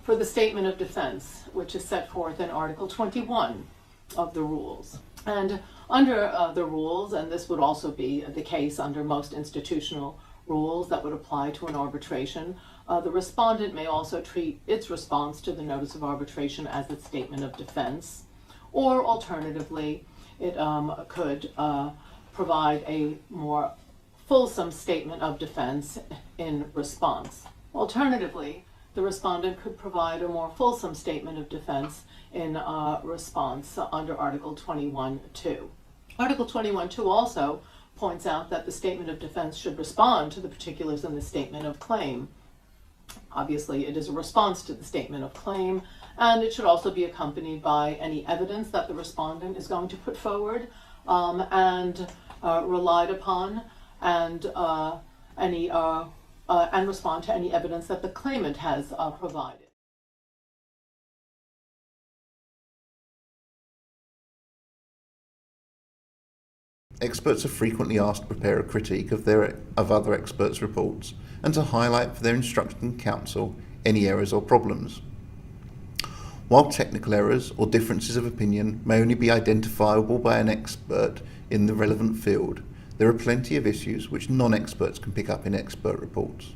for the statement of defense, which is set forth in Article 21 of the rules. And under the rules, and this would also be the case under most institutional rules that would apply to an arbitration, the respondent may also treat its response to the notice of arbitration as its statement of defense, or alternatively, it could provide a more fulsome statement of defense in response. Alternatively, the respondent could provide a more fulsome statement of defense in response under Article 21.2. Article 21.2 also points out that the statement of defense should respond to the particulars in the statement of claim. Obviously, it is a response to the statement of claim, and it should also be accompanied by any evidence that the respondent is going to put forward and relied upon, and respond to any evidence that the claimant has provided. Experts are frequently asked to prepare a critique of other experts' reports and to highlight for their instructing counsel any errors or problems. While technical errors or differences of opinion may only be identifiable by an expert in the relevant field, there are plenty of issues which non-experts can pick up in expert reports.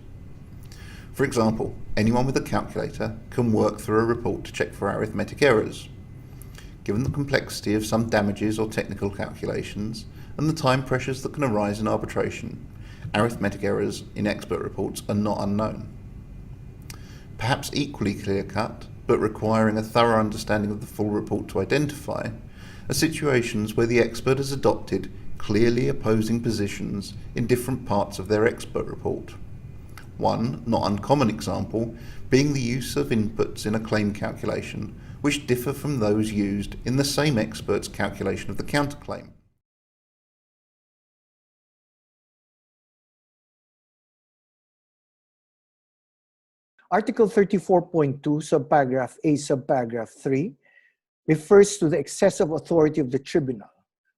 For example, anyone with a calculator can work through a report to check for arithmetic errors. Given the complexity of some damages or technical calculations, and the time pressures that can arise in arbitration, arithmetic errors in expert reports are not unknown. Perhaps equally clear-cut, but requiring a thorough understanding of the full report to identify, are situations where the expert has adopted clearly opposing positions in different parts of their expert report. One not uncommon example being the use of inputs in a claim calculation which differ from those used in the same expert's calculation of the counterclaim. Article 34.2, subparagraph A, subparagraph 3, refers to the excessive authority of the tribunal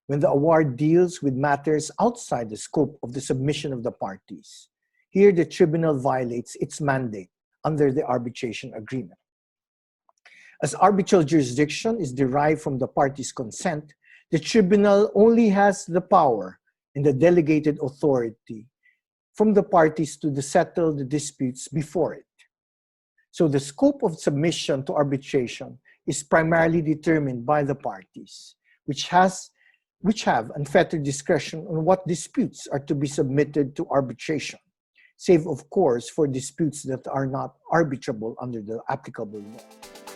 when the award deals with matters outside the scope of the submission of the parties. Here, the tribunal violates its mandate under the arbitration agreement. As arbitral jurisdiction is derived from the parties' consent, the tribunal only has the power and the delegated authority from the parties to settle the disputes before it. So the scope of submission to arbitration is primarily determined by the parties, which have unfettered discretion on what disputes are to be submitted to arbitration, save of course for disputes that are not arbitrable under the applicable law.